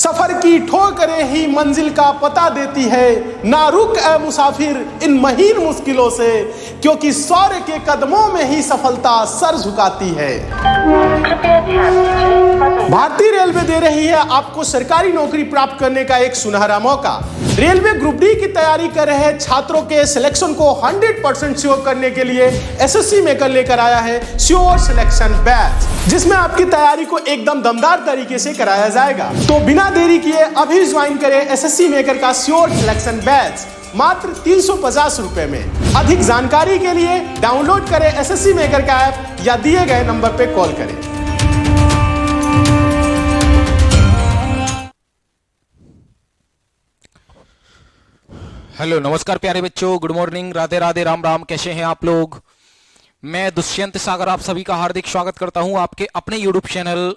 सफर की ठोकरें ही मंजिल का पता देती है, ना रुक ए मुसाफिर इन महीन मुश्किलों से, क्योंकि शौर्य के कदमों में ही सफलता सर झुकाती है। भारतीय रेलवे दे रही है आपको सरकारी नौकरी प्राप्त करने का एक सुनहरा मौका। रेलवे ग्रुप डी की तैयारी कर रहे छात्रों के सिलेक्शन को 100% श्योर करने के लिए एसएससी मेकर लेकर आया है श्योर सिलेक्शन बैच, जिसमें आपकी तैयारी को एकदम दमदार तरीके से कराया जाएगा। तो बिना देरी किए अभी ज्वाइन करें एसएससी मेकर का श्योर सिलेक्शन बैच मात्र 350 रुपए में। अधिक जानकारी के लिए डाउनलोड करें एसएससी मेकर का ऐप या दिए गए नंबर पर कॉल करें। हेलो नमस्कार प्यारे बच्चों, गुड मॉर्निंग, राधे राधे, राम राम। कैसे हैं आप लोग? मैं दुष्यंत सागर आप सभी का हार्दिक स्वागत करता हूं आपके अपने यूट्यूब चैनल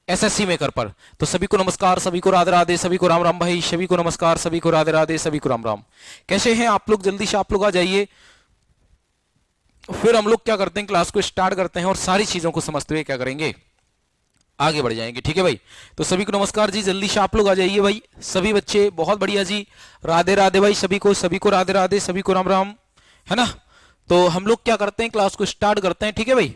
एसएससी मेकर पर। तो सभी को नमस्कार, सभी को राधे राधे, सभी को राम राम भाई, सभी को नमस्कार, सभी को राधे राधे, सभी को राम राम। कैसे हैं आप लोग? जल्दी से आप लोग आ जाइए, फिर हम लोग क्या करते हैं, क्लास को स्टार्ट करते हैं और सारी चीजों को समझते हुए क्या करेंगे, आगे बढ़ जाएंगे। ठीक है भाई? तो सभी को नमस्कार जी, जल्दी से आप लोग आ जाइए भाई, सभी बच्चे। बहुत बढ़िया जी, राधे राधे भाई, सभी को राधे राधे, सभी को राम राम, है ना? तो हम लोग क्या करते हैं, क्लास को स्टार्ट करते हैं। ठीक है भाई?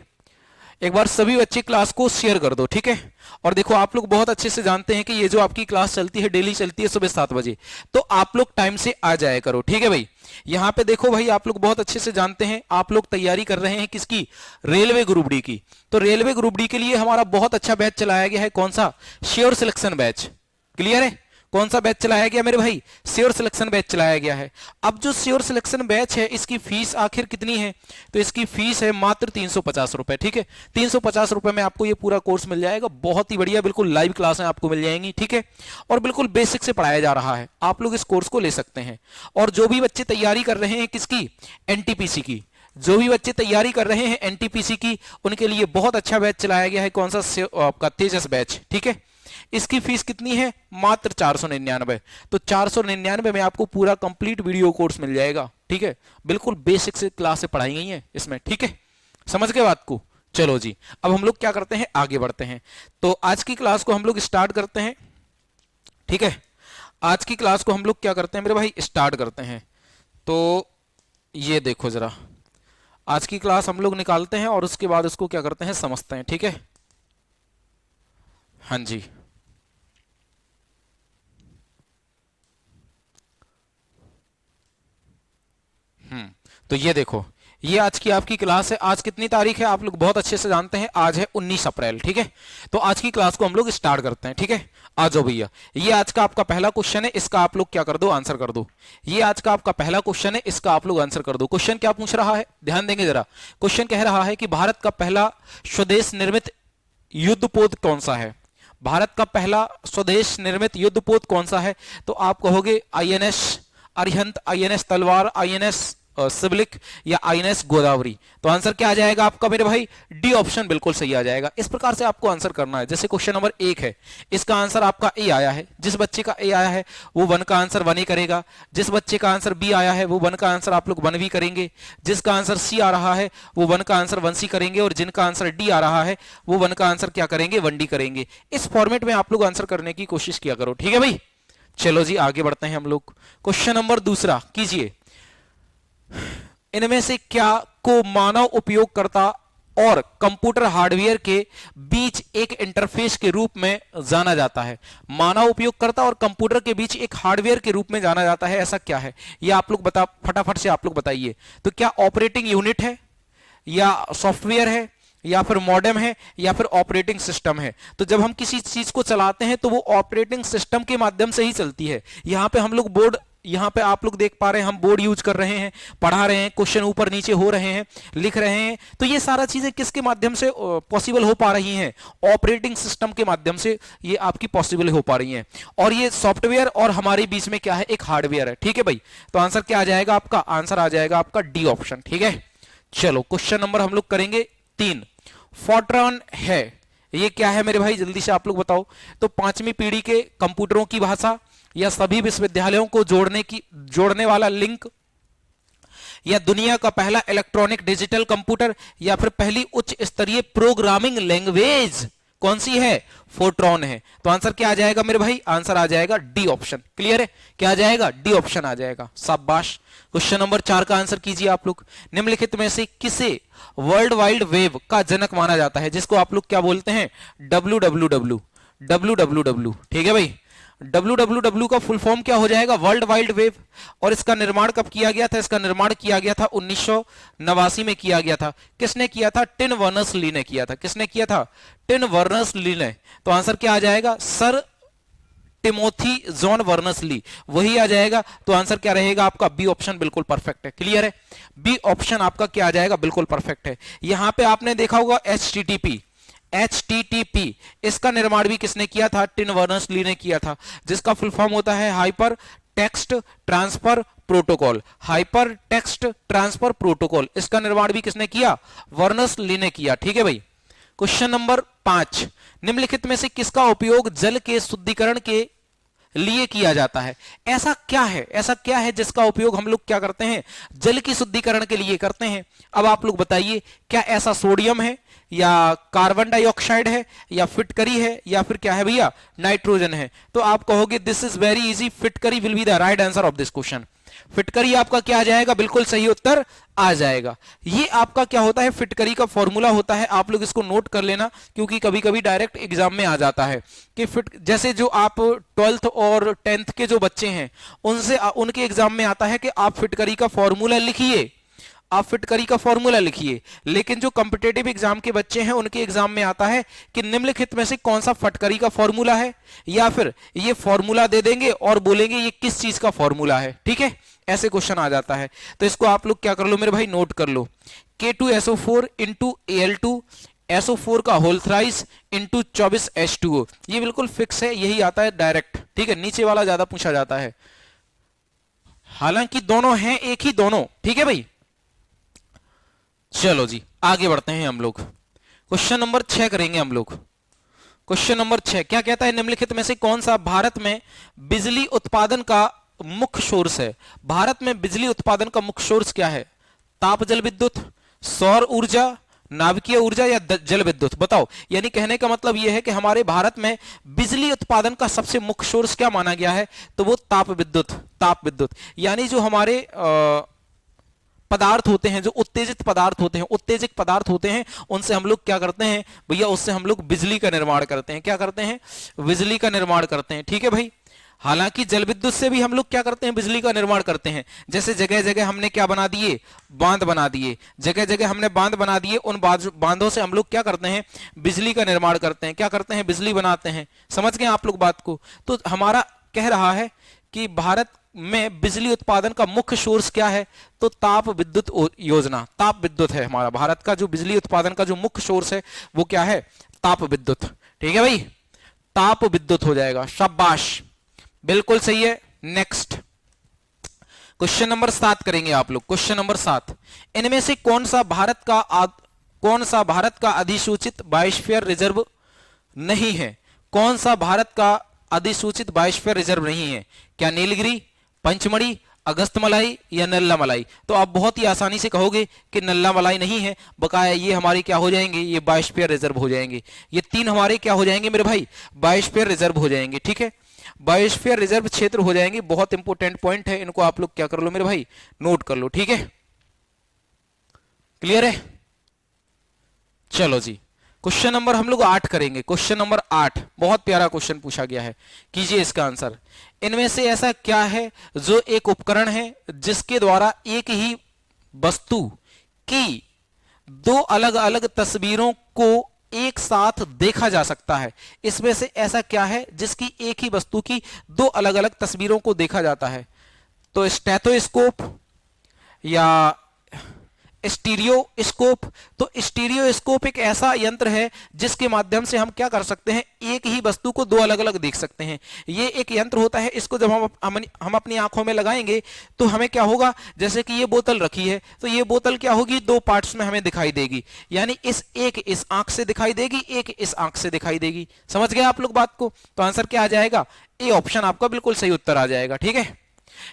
एक बार सभी बच्चे क्लास को शेयर कर दो, ठीक है? और देखो, आप लोग बहुत अच्छे से जानते हैं कि ये जो आपकी क्लास चलती है, डेली चलती है सुबह 7 बजे, तो आप लोग टाइम से आ जाया करो। ठीक है भाई? यहाँ पे देखो भाई, आप लोग बहुत अच्छे से जानते हैं, आप लोग तैयारी कर रहे हैं किसकी? रेलवे ग्रुप डी की। तो रेलवे ग्रुप डी के लिए हमारा बहुत अच्छा बैच चलाया गया है। कौन सा? Sure selection batch. क्लियर है? कौन सा बैच चलाया गया मेरे भाई? श्योर सिलेक्शन बैच चलाया गया है। अब जो श्योर सिलेक्शन बैच है, इसकी फीस आखिर कितनी है? तो इसकी फीस है मात्र 350 रुपए। ठीक है? 350 रुपए में आपको ये पूरा कोर्स मिल जाएगा। बहुत ही बढ़िया, बिल्कुल लाइव क्लासें आपको मिल जाएंगी। ठीक है? और बिल्कुल बेसिक से पढ़ाया जा रहा है। आप लोग इस कोर्स को ले सकते हैं। और जो भी बच्चे तैयारी कर रहे हैं किसकी? एनटीपीसी की। जो भी बच्चे तैयारी कर रहे हैं एनटीपीसी की, उनके लिए बहुत अच्छा बैच चलाया गया है। कौन सा? आपका तेजस बैच। ठीक है? इसकी फीस कितनी है? मात्र 499। तो 499 में आपको पूरा कंप्लीट वीडियो कोर्स मिल जाएगा। ठीक है? बिल्कुल बेसिक से क्लासें पढ़ाई गई हैं इसमें। ठीक है? समझ गए बात को? चलो जी, अब हम लोग क्या करते हैं, आगे बढ़ते हैं। तो आज की क्लास को हम लोग स्टार्ट करते हैं। ठीक है? आज की क्लास को हम लोग क्या करते हैं मेरे भाई, स्टार्ट करते हैं। तो ये देखो जरा, आज की क्लास हम लोग निकालते हैं और उसके बाद उसको क्या करते हैं, समझते हैं। ठीक है? हाँ जी, तो ये देखो, ये आज की आपकी क्लास है। आज कितनी तारीख है आप लोग बहुत अच्छे से जानते हैं, आज है 19 अप्रैल। ठीक है? तो आज की क्लास को हम लोग स्टार्ट करते हैं। ठीक है? आ जाओ भैया, ये आज का आपका पहला क्वेश्चन है, इसका आप लोग क्या कर दो, आंसर कर दो। ये आज का आपका पहला क्वेश्चन है, इसका आप लोग आंसर कर दो। क्वेश्चन क्या पूछ रहा है, ध्यान देंगे जरा। क्वेश्चन कह रहा है कि भारत का पहला स्वदेश निर्मित युद्धपोत कौन सा है? भारत का पहला स्वदेश निर्मित युद्धपोत कौन सा है? तो आप कहोगे आईएनएस अरिहंत, आईएनएस तलवार, आईएनएस सिविलिक या आईएनएस गोदावरी। तो आंसर क्या आ जाएगा आपका मेरे भाई? डी ऑप्शन बिल्कुल सही आ जाएगा। इस प्रकार से आपको आंसर करना है। जैसे क्वेश्चन नंबर 1 है, इसका आंसर आपका ए आया है। जिस बच्चे का ए आया है वो 1 का आंसर 1 ही करेगा। जिस बच्चे का आंसर बी आया है वो 1 का आंसर आप लोग 1 भी करेंगे। जिसका आंसर सी आ रहा है वो 1 का आंसर 1 सी करेंगे। और जिनका आंसर डी आ रहा है वो 1 का आंसर क्या करेंगे, 1 डी करेंगे। इस फॉर्मेट में आप लोग आंसर करने की कोशिश किया करो। ठीक है भाई? चलो जी, आगे बढ़ते हैं हम लोग। क्वेश्चन नंबर 2 कीजिए। इनमें से क्या को मानव उपयोगकर्ता और कंप्यूटर हार्डवेयर के बीच एक इंटरफेस के रूप में जाना जाता है? मानव उपयोगकर्ता और कंप्यूटर के बीच एक हार्डवेयर के रूप में जाना जाता है, ऐसा क्या है? ये आप लोग फटाफट से आप लोग बताइए। तो क्या ऑपरेटिंग यूनिट है, या सॉफ्टवेयर है, या फिर मॉडेम है, या फिर ऑपरेटिंग सिस्टम है? तो जब हम किसी चीज को चलाते हैं तो वो ऑपरेटिंग सिस्टम के माध्यम से ही चलती है। यहां पे हम लोग बोर्ड, यहां पे आप लोग देख पा रहे हैं, हम बोर्ड यूज कर रहे हैं, पढ़ा रहे हैं, क्वेश्चन ऊपर नीचे हो रहे हैं, लिख रहे हैं। तो ये सारा चीजें किसके माध्यम से पॉसिबल हो पा रही हैं? ऑपरेटिंग सिस्टम के माध्यम से ये आपकी पॉसिबल हो पा रही हैं। और ये सॉफ्टवेयर और हमारे बीच में क्या है, एक हार्डवेयर है। ठीक है भाई? तो आंसर क्या आ जाएगा आपका? आंसर आ जाएगा आपका डी ऑप्शन। ठीक है? चलो, क्वेश्चन नंबर हम लोग करेंगे 3। फोर्ट्रॉन है, ये क्या है मेरे भाई, जल्दी से आप लोग बताओ। तो 5वीं पीढ़ी के कंप्यूटरों की भाषा, या सभी विश्वविद्यालयों को जोड़ने वाला लिंक, या दुनिया का पहला इलेक्ट्रॉनिक डिजिटल कंप्यूटर, या फिर पहली उच्च स्तरीय प्रोग्रामिंग लैंग्वेज? कौन सी है? फोटोन है। तो आंसर क्या आ जाएगा मेरे भाई? आंसर आ जाएगा डी ऑप्शन। क्लियर है? क्या आ जाएगा? डी ऑप्शन आ जाएगा। शाबाश। क्वेश्चन नंबर 4 का आंसर कीजिए आप लोग। निम्नलिखित में से किसे वर्ल्ड वाइड वेब का जनक माना जाता है, जिसको आप लोग क्या बोलते हैं? WWW। WWW, ठीक है भाई। WWW का फुल फॉर्म क्या हो जाएगा? World wide web. और इसका निर्माण कब किया गया था? इसका निर्माण किया गया था 1989 में किया गया था। किसने किया था? टिम बर्नर्स-ली ने किया था। किसने किया था? टिम बर्नर्स-ली ने। तो आंसर क्या आ जाएगा? सर टिमोथी जॉन बर्नर्स-ली, वही आ जाएगा। तो आंसर क्या रहेगा आपका? बी ऑप्शन बिल्कुल परफेक्ट है। क्लियर है? बी ऑप्शन आपका क्या आ जाएगा? बिल्कुल परफेक्ट है। यहां पे आपने देखा होगा HTTP, इसका निर्माण भी किसने किया था? टिम बर्नर्स-ली ने किया था, जिसका फुल फॉर्म होता है hyper text transfer protocol. Hyper text transfer protocol, इसका निर्माण भी किसने किया? बर्नर्स-ली ने किया। ठीक है भाई। क्वेश्चन नंबर 5, निम्नलिखित में से किसका उपयोग जल के शुद्धिकरण के लिए किया जाता है? ऐसा क्या है जिसका उपयोग हम लोग क्या करते हैं? जल की शुद्धिकरण के लिए करते हैं। अब आप लोग बताइए, क्या ऐसा सोडियम है, या कार्बन डाइऑक्साइड है, या फिटकरी है, या फिर क्या है भैया? नाइट्रोजन है। तो आप कहोगे दिस इज वेरी इजी, फिटकरी will be the right answer of this question. फिटकरी आपका क्या आ जाएगा? बिल्कुल सही उत्तर आ जाएगा। ये आपका क्या होता है? फिटकरी का फॉर्मूला होता है। आप लोग इसको नोट कर लेना, क्योंकि कभी कभी डायरेक्ट एग्जाम में आ जाता है कि जैसे जो आप 12th और 10th के जो बच्चे हैं, उनके एग्जाम में आता है कि आप फिटकरी का फॉर्मूला लिखिए, आप फिटकरी का फॉर्मूला लिखिए। लेकिन जो कॉम्पिटेटिव एग्जाम के बच्चे हैं, उनके एग्जाम में आता है कि निम्नलिखित में से कौन सा फटकरी का फॉर्मूला है, या फिर ये फॉर्मूला दे देंगे और बोलेंगे ये किस चीज का फॉर्मूला है। ठीक है, ऐसे क्वेश्चन आ जाता है। तो इसको आप लोग क्या कर लो मेरे भाई? नोट कर लो। K2SO4 इंटू Al2 SO4 का होल थ्राइस इंटू 24 H2O, ये बिल्कुल फिक्स है, यही आता है डायरेक्ट। ठीक है, नीचे वाला ज्यादा पूछा जाता है, हालांकि दोनों हैं एक ही दोनों। ठीक है भाई, चलो जी आगे बढ़ते हैं हम लोग। क्वेश्चन नंबर 6 करेंगे हम लोग। क्वेश्चन नंबर 6 क्या कहता है? निम्नलिखित में से कौन सा भारत में बिजली उत्पादन का मुख्य सोर्स है? भारत में बिजली उत्पादन का मुख्य सोर्स क्या है? ताप जल विद्युत, सौर ऊर्जा, नाभिकीय ऊर्जा, या जल विद्युत? बताओ। यानी कहने का मतलब यह है कि हमारे भारत में बिजली उत्पादन का सबसे मुख्य सोर्स क्या माना गया है? तो वो ताप विद्युत। यानी जो हमारे पदार्थ होते हैं, जो उत्तेजित पदार्थ होते हैं, उनसे हम लोग क्या करते हैं भैया? उससे हम लोग बिजली का निर्माण करते हैं। क्या करते हैं? बिजली का निर्माण करते हैं। ठीक है भाई। हालांकि जल विद्युत से भी हम लोग क्या करते हैं? बिजली का निर्माण करते हैं। जैसे जगह जगह हमने क्या बना दिए? बांध बना दिए। जगह जगह हमने बांध बना दिए, उन बांधों से हम लोग क्या करते हैं? बिजली का निर्माण करते हैं। क्या करते हैं? बिजली बनाते हैं। समझ गए आप लोग बात को? तो हमारा कह रहा है कि भारत में बिजली उत्पादन का मुख्य सोर्स क्या है? तो ताप विद्युत योजना, ताप विद्युत है। हमारा भारत का जो बिजली उत्पादन का जो मुख्य सोर्स है वो क्या है? ताप विद्युत। ठीक है भाई, ताप विद्युत हो जाएगा। शाबाश, बिल्कुल सही है। नेक्स्ट क्वेश्चन नंबर 7 करेंगे आप लोग। क्वेश्चन नंबर 7, इनमें से कौन सा भारत का अधिसूचित बायोस्फीयर रिजर्व नहीं है? कौन सा भारत का अधिसूचित बायोस्फीयर रिजर्व नहीं है? क्या नीलगिरी, पंचमढ़ी, अगस्तमलाई, या नल्ला मलाई? तो आप बहुत ही आसानी से कहोगे कि नल्ला मलाई नहीं है, बकाया ये हमारे क्या हो जाएंगे? ये बायोस्फीयर रिजर्व हो जाएंगे। ये 3 हमारे क्या हो जाएंगे मेरे भाई? बायोस्फीयर रिजर्व हो जाएंगे। ठीक है, बायोस्फीयर रिजर्व क्षेत्र हो जाएंगे। बहुत इंपॉर्टेंट पॉइंट है, इनको आप लोग क्या कर लो मेरे भाई? नोट कर लो। ठीक है, क्लियर है? चलो जी, क्वेश्चन नंबर हम लोग 8 करेंगे। क्वेश्चन नंबर 8 बहुत प्यारा क्वेश्चन पूछा गया है, कीजिए इसका आंसर। इनमें से ऐसा क्या है जो एक उपकरण है जिसके द्वारा एक ही वस्तु की 2 अलग अलग तस्वीरों को एक साथ देखा जा सकता है? इसमें से ऐसा क्या है जिसकी एक ही वस्तु की 2 अलग अलग तस्वीरों को देखा जाता है? तो स्टेथोस्कोप या स्टीरियोस्कोप? तो स्टीरियोस्कोप एक ऐसा यंत्र है जिसके माध्यम से हम क्या कर सकते हैं? एक ही वस्तु को 2 अलग अलग देख सकते हैं। ये एक यंत्र होता है, इसको जब हम अपनी आंखों में लगाएंगे तो हमें क्या होगा? जैसे कि ये बोतल रखी है, तो ये बोतल क्या होगी? 2 पार्ट्स में हमें दिखाई देगी। यानी एक इस आंख से दिखाई देगी, एक इस आंख से दिखाई देगी। समझ गए आप लोग बात को? तो आंसर क्या आ जाएगा? ए ऑप्शन आपका बिल्कुल सही उत्तर आ जाएगा। ठीक है,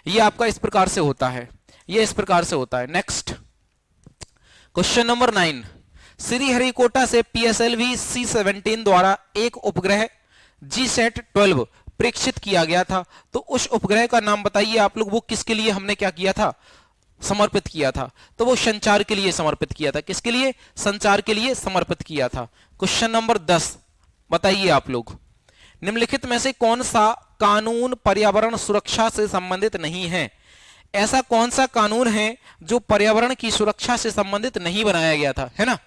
ये आपका इस प्रकार से होता है, ये इस प्रकार से होता है। नेक्स्ट क्वेश्चन नंबर 9, श्रीहरिकोटा से PSLV C-17 द्वारा एक उपग्रह GSAT-12 प्रेक्षित किया गया था। तो उस उपग्रह का नाम बताइए आप लोग, वो किसके लिए हमने क्या किया था, समर्पित किया था। तो वो संचार के लिए समर्पित किया था। किसके लिए, संचार के लिए समर्पित किया था। क्वेश्चन नंबर 10 बताइए आप लोग, निम्नलिखित में से कौन सा कानून पर्यावरण सुरक्षा से संबंधित नहीं है। ऐसा कौन सा कानून है जो पर्यावरण की सुरक्षा से संबंधित नहीं बनाया गया था, है ना,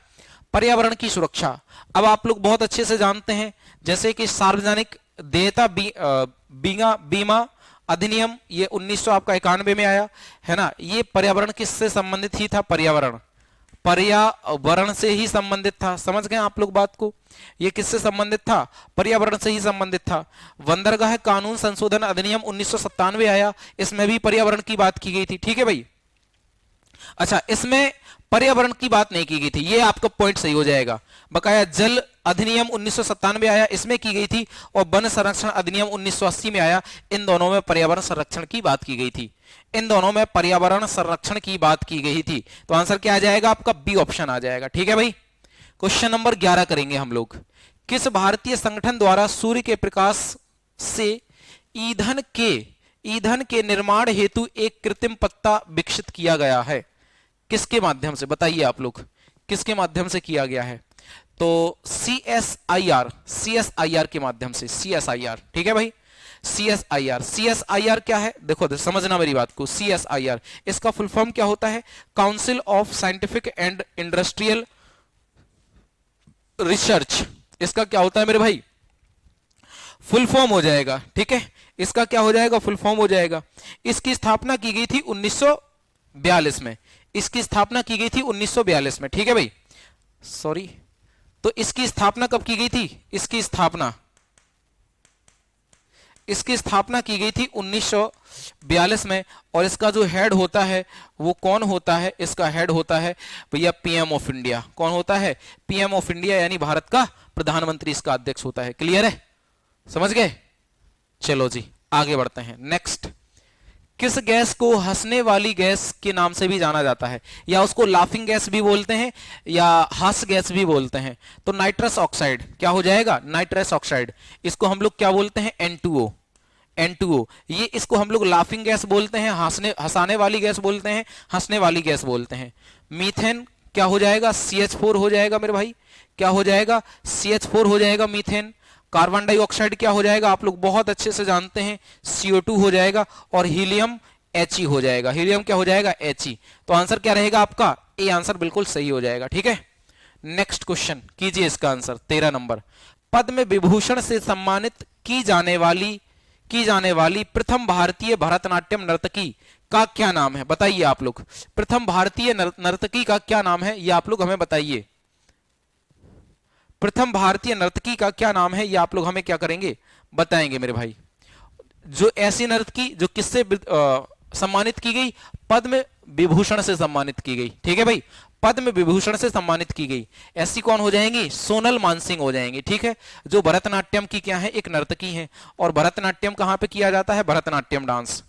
पर्यावरण की सुरक्षा। अब आप लोग बहुत अच्छे से जानते हैं, जैसे कि सार्वजनिक देयता बीमा अधिनियम, ये 1991 में आया, है ना। ये पर्यावरण किससे संबंधित ही था, पर्यावरण से ही संबंधित था। समझ गए आप लोग बात को, ये किससे संबंधित था, पर्यावरण से ही संबंधित था। बंदरगाह कानून संशोधन अधिनियम 1997 आया, इसमें भी पर्यावरण की बात की गई थी, ठीक है भाई। अच्छा, इसमें पर्यावरण की बात नहीं की गई थी, ये आपका पॉइंट सही हो जाएगा। बकाया जल अधिनियम 1997 आया, इसमें की गई थी, और वन संरक्षण अधिनियम 1980 में आया। इन दोनों में पर्यावरण संरक्षण की बात की गई थी, इन दोनों में पर्यावरण संरक्षण की बात की गई थी। तो आंसर क्या आ जाएगा आपका, बी ऑप्शन आ जाएगा, ठीक है भाई। क्वेश्चन नंबर 11 करेंगे हम लोग। किस भारतीय संगठन द्वारा सूर्य के प्रकाश से ईंधन के निर्माण हेतु एक कृत्रिम पत्ता विकसित किया गया है। किसके माध्यम से, बताइए आप लोग, किसके माध्यम से किया गया है। तो CSIR के माध्यम से, CSIR, ठीक है भाई। CSIR क्या है, देखो समझना मेरी बात को। CSIR इसका फुल फॉर्म क्या होता है, council of scientific and industrial research. इसका क्या होता है मेरे भाई, फुल फॉर्म हो जाएगा, ठीक है। इसका क्या हो जाएगा, फुल फॉर्म हो जाएगा। इसकी स्थापना की गई थी 1942 में, इसकी स्थापना की गई थी 1942 में, ठीक है भाई। सॉरी, तो इसकी स्थापना कब की गई थी, इसकी स्थापना की गई थी 1942 में। और इसका जो हेड होता है वो कौन होता है, इसका हेड होता है भैया PM ऑफ इंडिया। कौन होता है, PM ऑफ इंडिया, यानी भारत का प्रधानमंत्री इसका अध्यक्ष होता है। क्लियर है, समझ गए। चलो जी आगे बढ़ते हैं। नेक्स्ट, किस गैस को हंसने वाली गैस के नाम से भी जाना जाता है, या उसको लाफिंग गैस भी बोलते हैं, या हंस गैस भी बोलते हैं। तो नाइट्रस ऑक्साइड क्या हो जाएगा, नाइट्रस ऑक्साइड। इसको हम लोग क्या बोलते हैं, N2O। ये इसको हम लोग लाफिंग गैस बोलते हैं, हंसाने वाली गैस बोलते हैं, हंसने वाली गैस बोलते हैं। मीथेन क्या हो जाएगा, CH4 हो जाएगा मेरे भाई। क्या हो जाएगा, CH4 हो जाएगा मीथेन। कार्बन डाइऑक्साइड क्या हो जाएगा, आप लोग बहुत अच्छे से जानते हैं, CO2 हो जाएगा। और हीलियम He हो जाएगा। हीलियम क्या हो जाएगा, He। तो आंसर क्या रहेगा आपका, ए आंसर बिल्कुल सही हो जाएगा, ठीक है। नेक्स्ट क्वेश्चन कीजिए इसका आंसर, 13 नंबर। पद्म विभूषण से सम्मानित की जाने वाली प्रथम भारतीय भरतनाट्यम नर्तकी का क्या नाम है, बताइए आप लोग। प्रथम भारतीय नर्तकी का क्या नाम है, ये आप लोग हमें बताइए। प्रथम भारतीय नर्तकी का क्या नाम है, ये आप लोग हमें क्या करेंगे, बताएंगे मेरे भाई। जो ऐसी नर्तकी जो किससे सम्मानित की गई, पद्म विभूषण से सम्मानित की गई, ठीक है भाई। पद्म विभूषण से सम्मानित की गई ऐसी कौन हो जाएंगी, सोनल मानसिंह हो जाएंगी, ठीक है। जो भरतनाट्यम की क्या है, एक नर्तकी है। और भरतनाट्यम कहां पे किया जाता है, भरतनाट्यम डांस।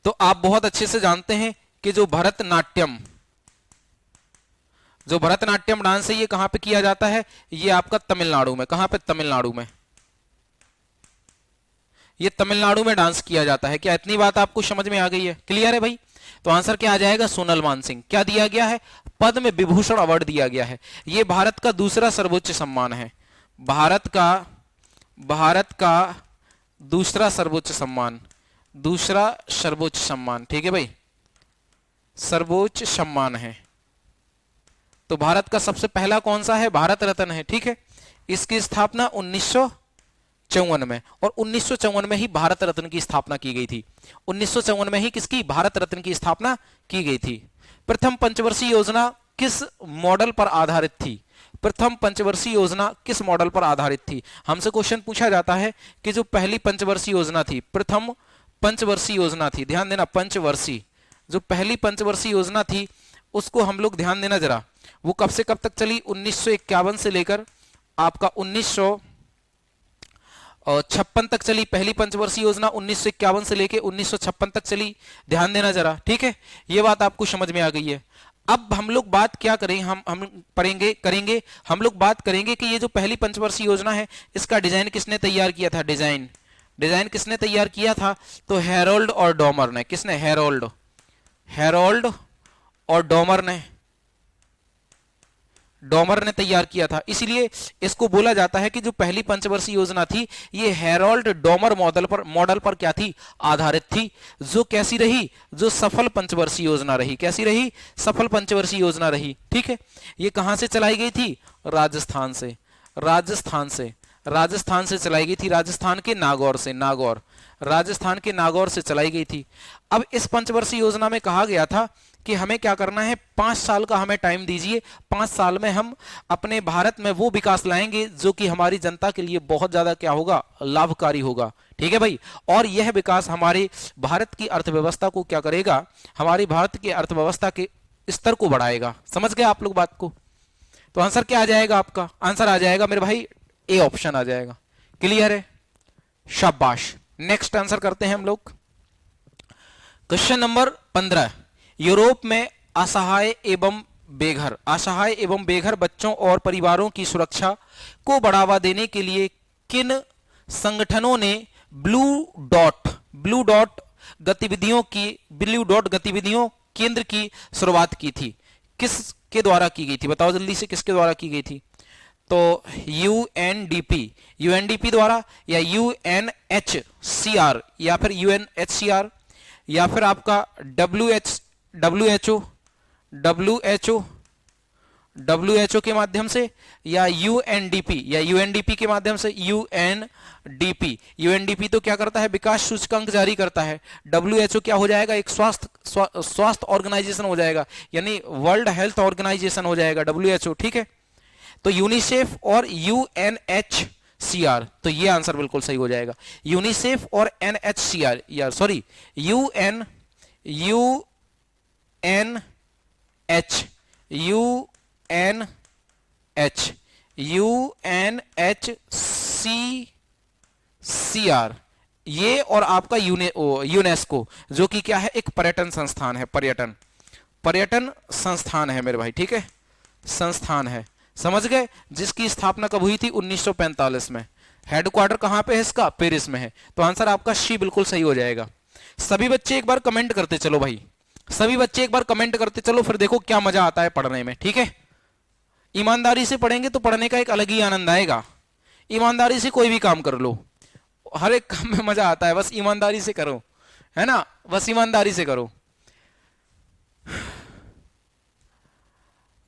तो आप बहुत अच्छे से जानते हैं कि जो भरतनाट्यम डांस है ये कहां पे किया जाता है, ये आपका तमिलनाडु में। कहां पे, तमिलनाडु में। ये तमिलनाडु में डांस किया जाता है। क्या इतनी बात आपको समझ में आ गई है, क्लियर है भाई। तो आंसर क्या आ जाएगा, सोनल मानसिंह। क्या दिया गया है, पद्म विभूषण अवार्ड दिया गया है। ये भारत का दूसरा सर्वोच्च सम्मान है, भारत का दूसरा सर्वोच्च सम्मान, ठीक है भाई, सर्वोच्च सम्मान है। तो भारत का सबसे पहला कौन सा है, भारत रत्न है, ठीक है। इसकी स्थापना 1954 में, और 1954 में ही भारत रत्न की स्थापना की गई थी। 1954 में ही किसकी, भारत रत्न की स्थापना की गई थी। प्रथम पंचवर्षीय योजना किस मॉडल पर आधारित थी, प्रथम पंचवर्षीय योजना किस मॉडल पर आधारित थी। हमसे क्वेश्चन पूछा जाता है कि जो पहली पंचवर्षीय योजना थी, प्रथम पंचवर्षीय योजना थी, ध्यान देना, पंचवर्षीय, जो पहली पंचवर्षीय योजना थी उसको हम लोग ध्यान देना जरा, वो कब से कब तक चली, 1951 से लेकर आपका 1956 तक चली। पहली पंचवर्षीय योजना 1951 से लेकर 1956 तक चली, ध्यान देना जरा, ठीक है। ये बात आपको समझ में आ गई है। अब हम लोग बात क्या करें, हम करेंगे हम लोग बात करेंगे कि ये जो पहली पंचवर्षीय योजना है इसका डिजाइन किसने तैयार किया था। डिजाइन किसने तैयार किया था, तो हेरोल्ड और डॉमर ने। किसने, हेरोल्ड और डॉमर ने तैयार किया था। इसीलिए इसको बोला जाता है कि जो पहली पंचवर्षीय योजना थी ये हेरोल्ड डॉमर मॉडल पर क्या थी, आधारित थी, जो कैसी रही, जो सफल पंचवर्षीय योजना रही। कैसी रही, सफल पंचवर्षीय योजना रही। ठीक है, ये कहां से चलाई गई थी, राजस्थान से चलाई गई थी, राजस्थान के नागौर से चलाई गई थी। अब इस पंचवर्षीय योजना में कहा गया था कि हमें क्या करना है, 5 साल का हमें टाइम दीजिए, 5 साल में हम अपने भारत में वो विकास लाएंगे जो कि हमारी जनता के लिए बहुत ज्यादा क्या होगा, लाभकारी होगा। ठीक है भाई, और यह विकास हमारे भारत की अर्थव्यवस्था को क्या करेगा, हमारी भारत की अर्थव्यवस्था के स्तर को बढ़ाएगा। समझ गए आप लोग बात को। तो आंसर क्या आ जाएगा, आपका आंसर आ जाएगा मेरे भाई ए ऑप्शन आ जाएगा। क्लियर है, शाबाश। नेक्स्ट आंसर करते हैं हम लोग। क्वेश्चन नंबर 15, यूरोप में असहाय एवं बेघर बच्चों और परिवारों की सुरक्षा को बढ़ावा देने के लिए किन संगठनों ने ब्लू डॉट गतिविधियों केंद्र की शुरुआत की थी। किसके द्वारा की गई थी, बताओ जल्दी से, किसके द्वारा की गई थी। तो यूएनडीपी द्वारा, या यूएनएचसीआर, या फिर यूएनएचसीआर, या फिर आपका डब्ल्यूएचओ के माध्यम से, या यूएनडीपी के माध्यम से। यूएनडीपी तो क्या करता है, विकास सूचकांक जारी करता है। डब्ल्यूएचओ क्या हो जाएगा, एक स्वास्थ्य ऑर्गेनाइजेशन हो जाएगा, यानी वर्ल्ड हेल्थ ऑर्गेनाइजेशन हो जाएगा डब्ल्यूएचओ। ठीक है, तो यूनिसेफ और यूएनएचसीआर, तो ये आंसर बिल्कुल सही हो जाएगा। यूनिसेफ और एनएचसीआर, यार सॉरी, यूएनएचसीआर, ये और आपका यूनेस्को, जो कि क्या है, एक पर्यटन संस्थान है, पर्यटन संस्थान है मेरे भाई। ठीक है, संस्थान है, समझ गए, जिसकी स्थापना कब हुई थी, 1945 में। हेडक्वार्टर कहां पे है इसका, पेरिस में है। तो आंसर आपका सी बिल्कुल सही हो जाएगा। सभी बच्चे एक बार कमेंट करते चलो भाई, सभी बच्चे एक बार कमेंट करते चलो, फिर देखो क्या मजा आता है पढ़ने में। ठीक है, ईमानदारी से पढ़ेंगे तो पढ़ने का एक अलग ही आनंद आएगा। ईमानदारी से कोई भी काम कर लो, हर एक काम में मजा आता है, बस ईमानदारी से करो, है ना, बस ईमानदारी से करो।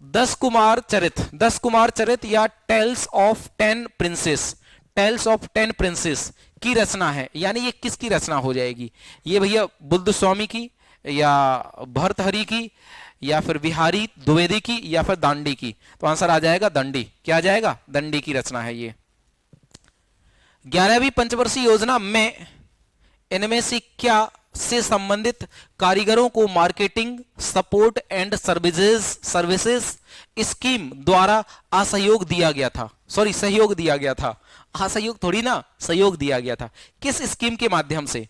10 कुमार चरित या टेल्स ऑफ 10 प्रिंसेस की रचना है, यानी ये किसकी रचना हो जाएगी, ये भैया बुद्ध स्वामी की, या भर्तहरि की, या फिर बिहारी द्विवेदी की, या फिर दांडी की। तो आंसर आ जाएगा दंडी। क्या आ जाएगा, दंडी की रचना है ये। 11वीं पंचवर्षीय योजना में इनमें से क्या से संबंधित कारीगरों को marketing support and services scheme द्वारा सहयोग दिया गया था। असहयोग थोड़ी ना, सहयोग दिया गया था। किस स्कीम के माध्यम से,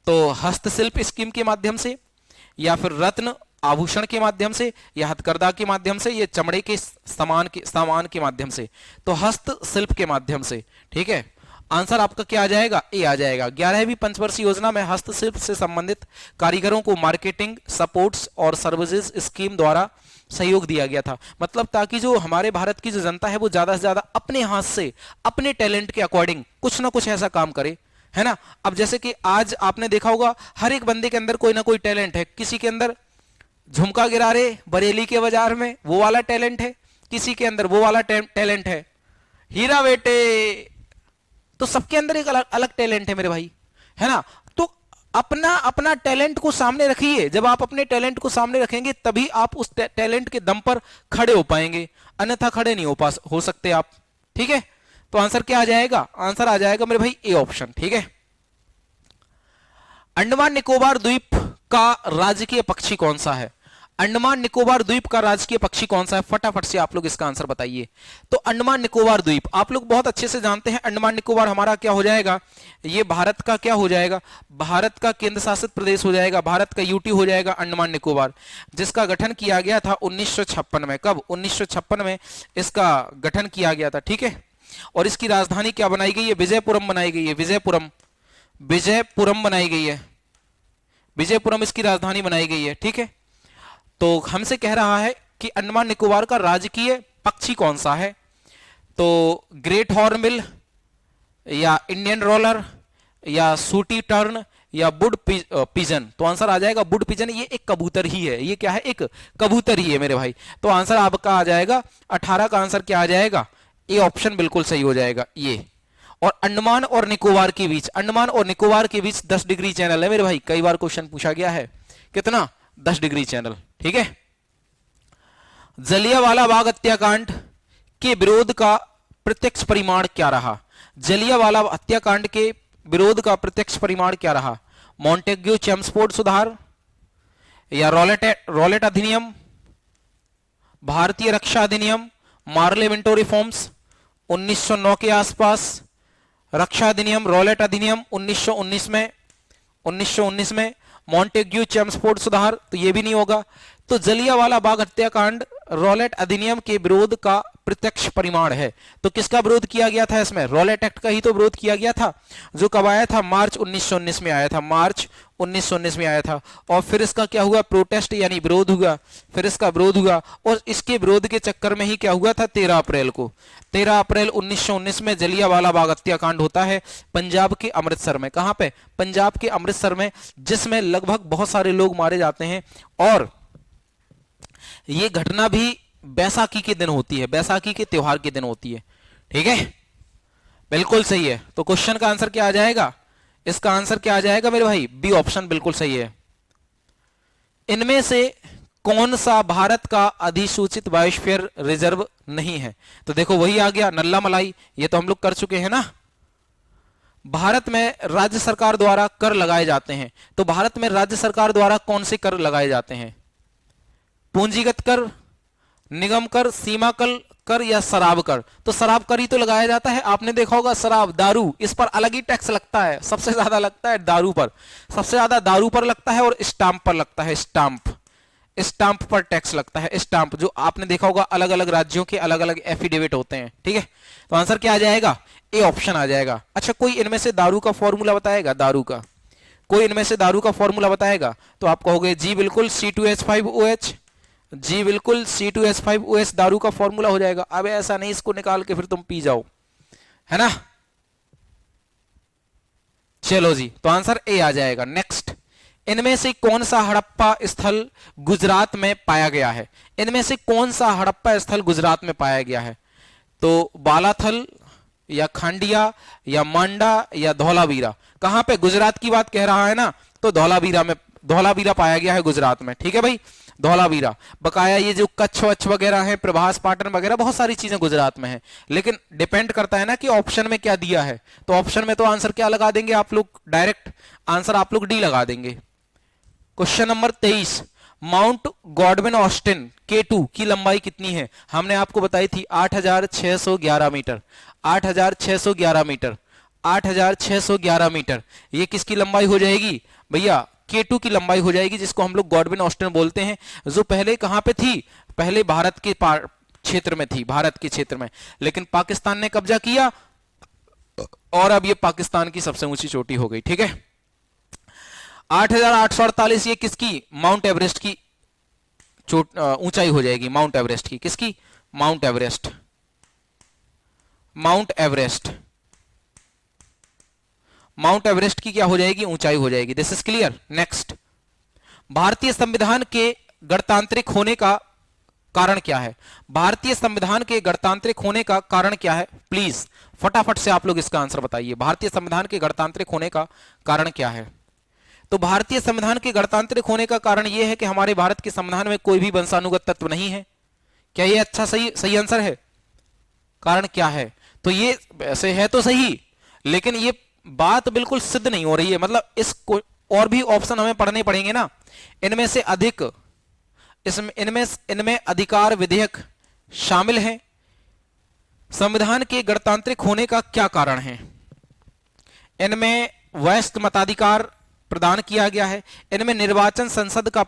तो हस्तशिल्प स्कीम के माध्यम से, या फिर रत्न आभूषण के माध्यम से, या हथकरघा के माध्यम से, या चमड़े के सामान के माध्यम से। तो हस्तशिल्प के माध्यम से। ठीक है, आंसर आपका क्या आ जाएगा, ए आ जाएगा। 11वीं पंचवर्षीय योजना में हस्तशिल्प से संबंधित कारीगरों को मार्केटिंग सपोर्ट्स और सर्विसेज स्कीम द्वारा सहयोग दिया गया था। मतलब ताकि जो हमारे भारत की जो जनता है वो ज्यादा से ज्यादा अपने हाथ से, अपने टैलेंट के अकॉर्डिंग कुछ ना कुछ ऐसा काम करे, है ना। अब जैसे कि आज आपने देखा होगा हर एक बंदे के अंदर कोई ना कोई टैलेंट है। किसी के अंदर झुमका गिरा रहे बरेली के बाजार में, वो वाला टैलेंट है, किसी के अंदर वो वाला टैलेंट है, हीरा बेटे, तो सबके अंदर एक अलग टैलेंट है मेरे भाई, है ना। तो अपना टैलेंट को सामने रखिए। जब आप अपने टैलेंट को सामने रखेंगे तभी आप उस टैलेंट के दम पर खड़े हो पाएंगे, अन्यथा खड़े नहीं हो सकते आप। ठीक है, तो आंसर क्या आ जाएगा, आंसर आ जाएगा मेरे भाई ए ऑप्शन। ठीक है, अंडमान निकोबार द्वीप का राजकीय पक्षी कौन सा है। अंडमान निकोबार द्वीप का राजकीय पक्षी कौन सा है? फटाफट से आप लोग इसका आंसर बताइए। तो अंडमान निकोबार द्वीप आप लोग बहुत अच्छे से जानते हैं। अंडमान निकोबार हमारा क्या हो जाएगा? ये भारत का क्या हो जाएगा? भारत का केंद्र शासित प्रदेश हो जाएगा, भारत का यूटी हो जाएगा अंडमान निकोबार, जिसका गठन किया गया था 1956 में। कब? 1956 में इसका गठन किया गया था, ठीक है। और इसकी राजधानी क्या बनाई गई है? विजयपुरम बनाई गई है, विजयपुरम, विजयपुरम बनाई गई है, विजयपुरम इसकी राजधानी बनाई गई है, ठीक है। तो हमसे कह रहा है कि अंडमान निकोबार का राजकीय पक्षी कौन सा है? तो ग्रेट हॉर्नबिल या इंडियन रोलर या सूटी टर्न या वुड पिजन। तो आंसर आ जाएगा वुड पिजन। ये एक कबूतर ही है, ये क्या है? एक कबूतर ही है मेरे भाई। तो आंसर आपका आ जाएगा 18 का आंसर क्या आ जाएगा? ए ऑप्शन बिल्कुल सही हो जाएगा ये। और अंडमान और निकोबार के बीच, अंडमान और निकोबार के बीच 10 डिग्री चैनल है मेरे भाई। कई बार क्वेश्चन पूछा गया है, कितना? 10 डिग्री चैनल, ठीक है। जलियांवाला बाग हत्याकांड के विरोध का प्रत्यक्ष परिमाण क्या रहा? जलियांवाला हत्याकांड के विरोध का प्रत्यक्ष परिमाण क्या रहा? मॉन्टेग्यू चेम्सफोर्ड सुधार या रॉलेट अधिनियम, भारतीय रक्षा अधिनियम, मार्ले मिंटो रिफॉर्म्स 1909 के आसपास, रक्षा अधिनियम, रॉलेट अधिनियम 1919 में, मॉन्टेग्यू चेम्सफोर्ड सुधार, तो ये भी नहीं होगा। तो जलियांवाला बाग हत्याकांड रॉलेट अधिनियम के विरोध का प्रत्यक्ष परिमाण है। तो किसका विरोध किया गया था इसमें? रॉलेट एक्ट का ही तो विरोध किया गया था, जो कब आया था? मार्च 1919 में आया था, मार्च 1919 में आया था। और फिर इसका क्या हुआ? प्रोटेस्ट यानी विरोध हुआ, फिर इसका विरोध हुआ। और इसके विरोध के चक्कर में ही क्या हुआ था? 13 अप्रैल को, 13 अप्रैल 1919 में जलियांवाला बाग हत्याकांड होता है पंजाब के अमृतसर में। कहां पे? पंजाब के अमृतसर में, जिसमें लगभग बहुत सारे लोग मारे जाते हैं। और ये घटना भी बैसाखी के दिन होती है, बैसाखी के त्योहार के दिन होती है, ठीक है। बिल्कुल सही है। तो क्वेश्चन का आंसर क्या आ जाएगा? इसका आंसर क्या आ जाएगा मेरे भाई? बी ऑप्शन बिल्कुल सही है। इनमें से कौन सा भारत का अधिसूचित बायोस्फीयर रिजर्व नहीं है? तो देखो वही आ गया, नल्ला मलाई, ये तो हम लोग कर चुके हैं ना। भारत में राज्य सरकार द्वारा कर लगाए जाते हैं, तो भारत में राज्य सरकार द्वारा कौन से कर लगाए जाते हैं? पूंजीगत कर, निगम कर, सीमा कर या शराब कर? तो शराब कर ही तो लगाया जाता है। आपने देखा होगा शराब, दारू, इस पर अलग ही टैक्स लगता है। सबसे ज्यादा लगता है दारू पर, सबसे ज्यादा दारू पर लगता है और स्टाम्प पर लगता है। स्टाम्प पर टैक्स लगता है। स्टाम्प जो आपने देखा होगा अलग अलग राज्यों के अलग अलग एफिडेविट होते हैं, ठीक है। तो आंसर क्या आ जाएगा? ए ऑप्शन आ जाएगा। अच्छा, कोई इनमें से दारू का फॉर्मूला बताएगा? दारू का कोई इनमें से दारू का फॉर्मूला बताएगा? तो आप कहोगे जी बिल्कुल C2H5OH, जी बिल्कुल C2H5OH दारू का फॉर्मूला हो जाएगा। अब ऐसा नहीं इसको निकाल के फिर तुम पी जाओ, है ना। चलो जी, तो आंसर ए आ जाएगा। नेक्स्ट, इनमें से कौन सा हड़प्पा स्थल गुजरात में पाया गया है? इनमें से कौन सा हड़प्पा स्थल गुजरात में पाया गया है? तो बालाथल या खांडिया या मांडा या धौलावीरा? कहां पे? गुजरात की बात कह रहा है ना, तो धौलावीरा में, धौलावीरा पाया गया है गुजरात में, ठीक है भाई। धौलावीरा, बकाया ये जो कच्छ वच्छ वगैरह है, प्रभास पाटन वगैरह, बहुत सारी चीजें गुजरात में है। लेकिन डिपेंड करता है ना कि ऑप्शन में क्या दिया है। तो ऑप्शन में तो आंसर क्या लगा देंगे आप लोग? डायरेक्ट आंसर आप लोग डी लगा देंगे। Question number 23, mount Godwin Austen K2 की लंबाई कितनी है? हमने आपको बताई थी 8611 मीटर, 8611 मीटर, 8611 मीटर। ये किसकी लंबाई हो जाएगी भैया? K2 की लंबाई हो जाएगी, जिसको हम लोग गॉडविन ऑस्टिन बोलते हैं, जो पहले कहां पे थी? पहले भारत के क्षेत्र में थी, भारत के क्षेत्र में, लेकिन पाकिस्तान ने कब्जा किया और अब ये पाकिस्तान की सबसे ऊंची चोटी हो गई, ठीक है। 8848 ये किसकी? माउंट एवरेस्ट की ऊंचाई हो जाएगी। माउंट एवरेस्ट की, किसकी? Mount Everest, mount Everest, mount Everest की क्या हो जाएगी? ऊंचाई हो जाएगी। This is clear. नेक्स्ट, भारतीय संविधान के गणतांत्रिक होने का कारण क्या है? भारतीय संविधान के गणतांत्रिक होने का कारण क्या है? प्लीज फटाफट से आप लोग इसका आंसर बताइए। भारतीय संविधान के गणतांत्रिक होने का कारण क्या है? तो भारतीय संविधान के गणतांत्रिक होने का कारण यह है कि हमारे भारत के संविधान में कोई भी वंशानुगत तत्व नहीं है। क्या ये अच्छा सही आंसर है? कारण क्या है? तो ये ऐसे है तो सही, लेकिन ये बात बिल्कुल सिद्ध नहीं हो रही है। मतलब इसको और भी ऑप्शन हमें पढ़ने पड़ेंगे ना। इनमें से अधिक इसमें इनमें अधिकार विधेयक शामिल है। संविधान के गणतांत्रिक होने का क्या कारण है? इनमें वयस्क मताधिकार प्रदान किया गया है। इनमें निर्वाचन संसद का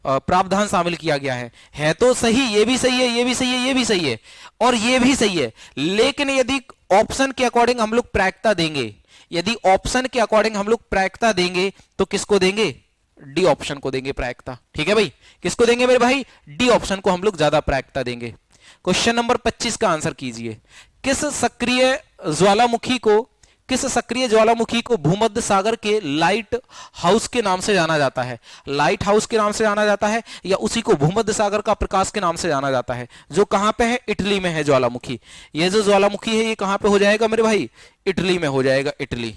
प्रावधान शामिल किया गया है तो सही, ये भी सही है, ये भी सही है, ये भी सही है और ये भी सही है। लेकिन यदि ऑप्शन के अकॉर्डिंग हम लोग प्रायिकता देंगे, यदि ऑप्शन के अकॉर्डिंग हम लोग प्रायिकता देंगे तो किसको देंगे? डी ऑप्शन को देंगे प्रायिकता। ठीक है भाई, किसको देंगे मेरे भाई? डी ऑप्शन को हम लोग ज्यादा प्रायिकता देंगे। क्वेश्चन नंबर 25 का आंसर कीजिए। किस सक्रिय ज्वालामुखी को भूमध्य सागर के लाइट हाउस के नाम से जाना जाता है? लाइट हाउस के नाम से जाना जाता है या उसी को भूमध्य सागर का प्रकाश के नाम से जाना जाता है? जो कहां पे है? इटली में है ज्वालामुखी। ये जो ज्वालामुखी है ये कहां पे हो जाएगा मेरे भाई? इटली में हो जाएगा, इटली।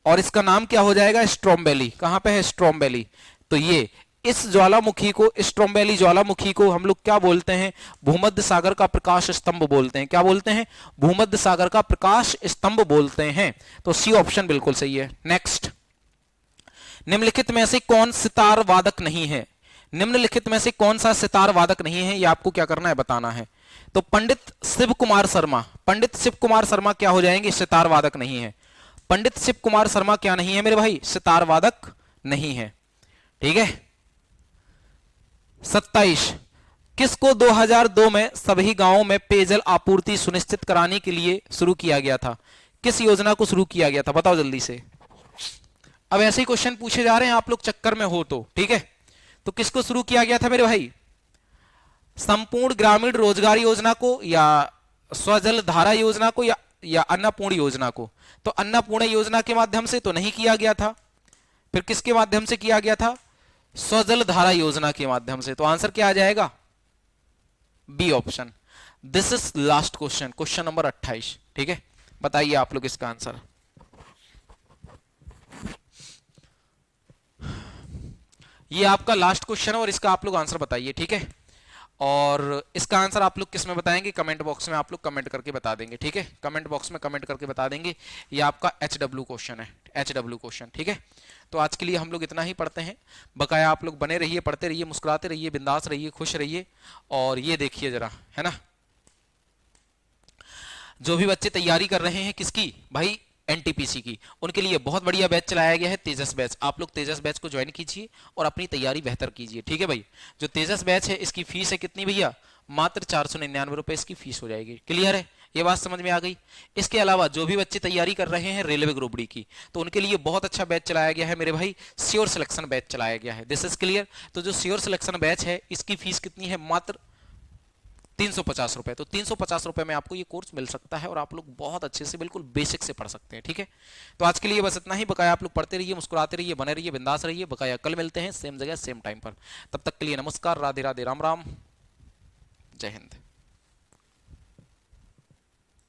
और इसका नाम क्या हो जाएगा? स्ट्रोम्बेली। कहां पे है? स्ट्रोम्बेली। तो ये इस ज्वालामुखी को, स्ट्रोम्बेली ज्वालामुखी को हम लोग क्या बोलते हैं? भूमध्य सागर का प्रकाश स्तंभ बोलते हैं। क्या बोलते हैं? भूमध्य सागर का प्रकाश स्तंभ बोलते हैं। तो सी ऑप्शन बिल्कुल सही है। नेक्स्ट, निम्नलिखित में से कौन सितार वादक नहीं है? निम्नलिखित में से कौन सा सितार वादक नहीं है, ये आपको क्या करना है? बताना है। तो पंडित शिव कुमार शर्मा क्या हो जाएंगे? सितार वादक नहीं है। पंडित शिव कुमार शर्मा क्या नहीं है मेरे भाई? सितार वादक नहीं है। ठीक है। 27, किसको 2002 में सभी गांवों में पेयजल आपूर्ति सुनिश्चित कराने के लिए शुरू किया गया था? किस योजना को शुरू किया गया था? बताओ जल्दी से। अब ऐसे ही क्वेश्चन पूछे जा रहे हैं, आप लोग चक्कर में हो तो। ठीक है, तो किसको शुरू किया गया था मेरे भाई? संपूर्ण ग्रामीण रोजगार योजना को या स्वजल धारा योजना को या अन्नपूर्ण योजना को? तो अन्नपूर्ण योजना के माध्यम से तो नहीं किया गया था, फिर किसके माध्यम से किया गया था? स्वजल धारा योजना के माध्यम से। तो आंसर क्या आ जाएगा? B option. This is last question, question number 28। ठीक है, बताइए आप लोग इसका आंसर। ये आपका लास्ट क्वेश्चन है और इसका आप लोग आंसर बताइए। ठीक है, और इसका आंसर आप लोग किस में बताएंगे? कमेंट बॉक्स में आप लोग कमेंट करके बता देंगे। ठीक है, कमेंट बॉक्स में कमेंट करके बता देंगे। ये आपका HW क्वेश्चन है, HW क्वेश्चन। ठीक है, तो आज के लिए हम लोग इतना ही पढ़ते हैं। बकाया आप लोग बने रहिए, पढ़ते रहिए, मुस्कुराते रहिए, बिंदास रहिए, खुश रहिए। और ये देखिए जरा, है ना, जो भी बच्चे तैयारी कर रहे हैं किसकी भाई? NTPC की, उनके लिए बहुत बढ़िया बैच चलाया गया है, तेजस बैच। आप लोग तेजस बैच को ज्वाइन कीजिए और अपनी तैयारी बेहतर कीजिए। ठीक है भाई, जो तेजस बैच है इसकी फीस है कितनी भैया? मात्र 499 रुपए इसकी फीस हो जाएगी। क्लियर है? ये बात समझ में आ गई? इसके अलावा जो भी बच्चे तैयारी कर रहे हैं रेलवे ग्रुप डी की, तो उनके लिए बहुत अच्छा बैच चलाया गया है मेरे भाई, श्योर सिलेक्शन बैच चलाया गया है। This is clear? तो जो श्योर सिलेक्शन बैच है इसकी फीस कितनी है? मात्र 350 रुपए। तो 350 रुपए में आपको ये कोर्स मिल सकता है और आप लोग बहुत अच्छे से, बिल्कुल बेसिक से पढ़ सकते हैं। ठीक है, तो आज के लिए बस इतना ही। बकाया आप लोग पढ़ते रहिए, मुस्कुराते रहिए, बने रहिए, बिंदास रहिए। बकाया कल मिलते हैं सेम जगह सेम टाइम पर। तब तक के लिए नमस्कार, राधे राधे, राम राम, जय हिंद।